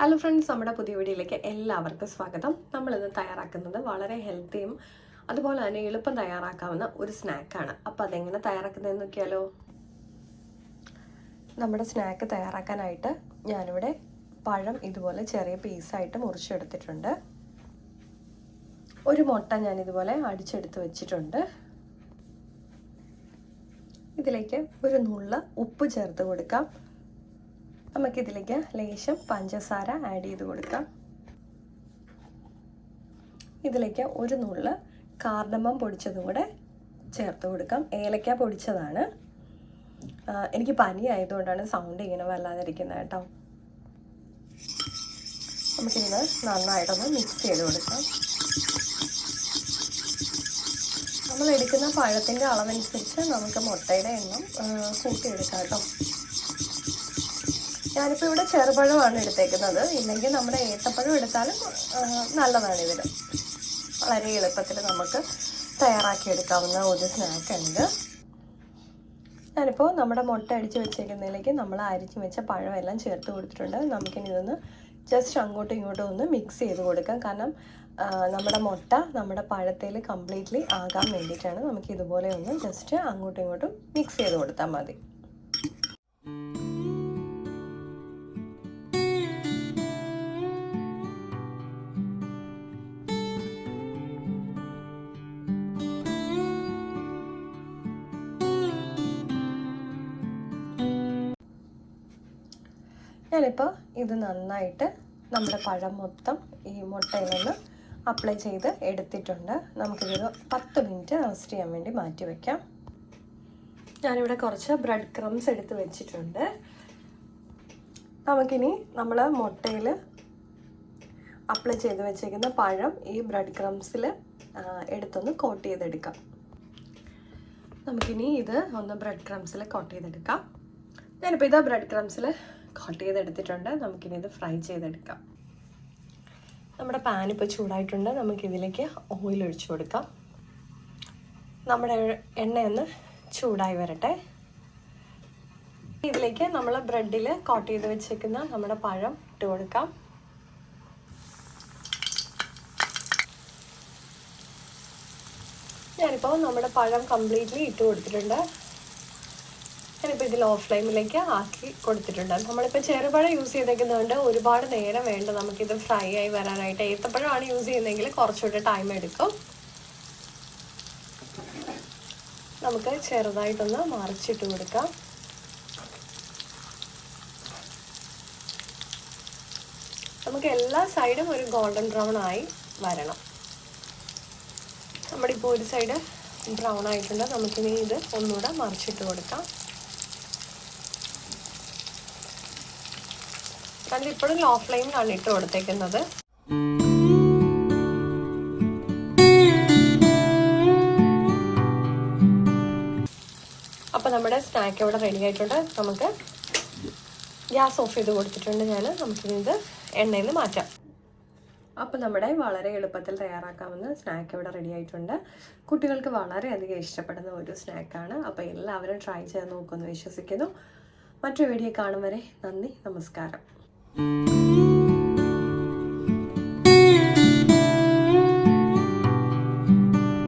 Hello friends, നമ്മുടെ പുതിയ വീഡിയോയിലേക്ക് എല്ലാവർക്കും സ്വാഗതം. നമ്മളിന്ന് തയ്യാറാക്കുന്നത് വളരെ ഹെൽത്തിയും അതുപോലെ തന്നെ എളുപ്പം തയ്യാറാക്കാവുന്ന ഒരു സ്നാക്കാണ്. അപ്പോൾ അതെങ്ങനെ തയ്യാറാക്കുന്നതെന്ന് നോക്കിയാലോ. നമ്മുടെ സ്നാക്ക് തയ്യാറാക്കാനായിട്ട് ഞാനിവിടെ പഴം ഇതുപോലെ ചെറിയ പീസായിട്ട് മുറിച്ചെടുത്തിട്ടുണ്ട്. ഒരു മുട്ട ഞാനിതുപോലെ അടിച്ചെടുത്ത് വെച്ചിട്ടുണ്ട്. ഇതിലേക്ക് ഒരു നുള്ള ഉപ്പ് ചേർത്ത് കൊടുക്കാം. നമുക്കിതിലേക്ക് ലേശം പഞ്ചസാര ആഡ് ചെയ്ത് കൊടുക്കാം. ഇതിലേക്ക് ഒരു നുള്ള കാർഡമം പൊടിച്ചതും കൂടെ ചേർത്ത് കൊടുക്കാം. ഏലക്ക പൊടിച്ചതാണ്. എനിക്ക് പനി ആയതുകൊണ്ടാണ് സൗണ്ട് ഇങ്ങനെ വല്ലാതിരിക്കുന്നത് കേട്ടോ. നമുക്കിത് നന്നായിട്ടൊന്ന് മിക്സ് ചെയ്ത് കൊടുക്കാം. നമ്മൾ എടുക്കുന്ന പഴത്തിൻ്റെ അളവനുസരിച്ച് നമുക്ക് മുട്ടയുടെ എണ്ണം കൂട്ടിയെടുക്കാം കേട്ടോ. ഞാനിപ്പോൾ ഇവിടെ ചെറുപഴമാണ് എടുത്തേക്കുന്നത്. ഇല്ലെങ്കിൽ നമ്മുടെ ഏത്തപ്പഴം എടുത്താലും നല്ലതാണ്. ഇതിൽ വളരെ എളുപ്പത്തിൽ നമുക്ക് തയ്യാറാക്കിയെടുക്കാവുന്ന ഒരു സ്നാക്കാണിത്. ഞാനിപ്പോൾ നമ്മുടെ മുട്ട അടിച്ച് വെച്ചേക്കുന്നതിലേക്ക് നമ്മൾ അരിച്ച് വെച്ച പഴമെല്ലാം ചേർത്ത് കൊടുത്തിട്ടുണ്ട്. നമുക്കിനി ഇതൊന്ന് ജസ്റ്റ് അങ്ങോട്ടും ഇങ്ങോട്ടും ഒന്ന് മിക്സ് ചെയ്ത് കൊടുക്കാം. കാരണം നമ്മുടെ മുട്ട നമ്മുടെ പഴത്തിൽ കംപ്ലീറ്റ്ലി ആകാൻ വേണ്ടിയിട്ടാണ്. നമുക്ക് ഇതുപോലെ ഒന്ന് ജസ്റ്റ് അങ്ങോട്ടും ഇങ്ങോട്ടും മിക്സ് ചെയ്ത് കൊടുത്താൽ മതി. ഞാനിപ്പോൾ ഇത് നന്നായിട്ട് നമ്മുടെ പഴം മൊത്തം ഈ മുട്ടയിൽ നിന്ന് അപ്ലൈ ചെയ്ത് എടുത്തിട്ടുണ്ട്. നമുക്കിതൊരു 10 മിനിറ്റ് റെസ്റ്റ് ചെയ്യാൻ വേണ്ടി മാറ്റി വയ്ക്കാം. ഞാനിവിടെ കുറച്ച് ബ്രെഡ് ക്രംസ് എടുത്ത് വെച്ചിട്ടുണ്ട്. നമുക്കിനി നമ്മൾ മുട്ടയിൽ അപ്ലൈ ചെയ്ത് വെച്ചേക്കുന്ന പഴം ഈ ബ്രെഡ് ക്രംസിൽ എടുത്തൊന്ന് കോട്ട് ചെയ്തെടുക്കാം. നമുക്കിനി ഇത് ഒന്ന് ബ്രെഡ് ക്രംസിൽ കോട്ട് ചെയ്തെടുക്കാം. ഞാനിപ്പോൾ ഇത് ബ്രെഡ് ക്രംസിൽ കോട്ട് ചെയ്തെടുത്തിട്ടുണ്ട്. നമുക്കിനി ഇത് ഫ്രൈ ചെയ്തെടുക്കാം. നമ്മുടെ പാൻ ഇപ്പോൾ ചൂടായിട്ടുണ്ട്. നമുക്കിതിലേക്ക് ഓയിൽ ഒഴിച്ചു കൊടുക്കാം. നമ്മുടെ എണ്ണയൊന്ന് ചൂടായി വരട്ടെ. ഇതിലേക്ക് നമ്മൾ ബ്രെഡിൽ കോട്ട് ചെയ്ത് വെച്ചേക്കുന്ന നമ്മുടെ പഴം ഇട്ട് കൊടുക്കാം. ഞാനിപ്പോൾ നമ്മുടെ പഴം കംപ്ലീറ്റ്ലി ഇട്ട് കൊടുത്തിട്ടുണ്ട്. ഞാനിപ്പോൾ ഇത് ലോ ഫ്ലെയിമിലേക്ക് ആക്കി കൊടുത്തിട്ടുണ്ട്. നമ്മളിപ്പോൾ ചെറുപഴം യൂസ് ചെയ്തേക്കുന്നതുകൊണ്ട് ഒരുപാട് നേരം വേണ്ട നമുക്കിത് ഫ്രൈ ആയി വരാനായിട്ട്. ഏത്തപ്പഴമാണ് യൂസ് ചെയ്യുന്നതെങ്കിൽ കുറച്ചുകൂടെ ടൈം എടുക്കും. നമുക്ക് ചെറുതായിട്ടൊന്ന് മറിച്ചിട്ട് കൊടുക്കാം. നമുക്ക് എല്ലാ സൈഡും ഒരു ഗോൾഡൻ ബ്രൗൺ ആയി വരണം. നമ്മുടെ ഇപ്പോൾ ഒരു സൈഡ് ബ്രൗൺ ആയിട്ടുണ്ട്. നമുക്കിനി ഇത് ഒന്നുകൂടെ മറിച്ചിട്ട് കൊടുക്കാം. ഞാനിപ്പോഴും ലോ ഫ്ലെയിമിലാണ് ഇട്ട് കൊടുത്തേക്കുന്നത്. അപ്പോൾ നമ്മുടെ സ്നാക്ക് ഇവിടെ റെഡി ആയിട്ടുണ്ട്. നമുക്ക് ഗ്യാസ് ഓഫ് ചെയ്ത് കൊടുത്തിട്ടുണ്ട് ഞാൻ. നമുക്കിത് എണ്ണയിൽ നിന്ന് മാറ്റാം. അപ്പോൾ നമ്മുടെ വളരെ എളുപ്പത്തിൽ തയ്യാറാക്കാവുന്ന സ്നാക്ക് ഇവിടെ റെഡി ആയിട്ടുണ്ട്. കുട്ടികൾക്ക് വളരെയധികം ഇഷ്ടപ്പെടുന്ന ഒരു സ്നാക്കാണ്. അപ്പോൾ എല്ലാവരും ട്രൈ ചെയ്ത് നോക്കുമെന്ന് വിശ്വസിക്കുന്നു. മറ്റൊരു വീഡിയോ കാണും വരെ നന്ദി, നമസ്കാരം.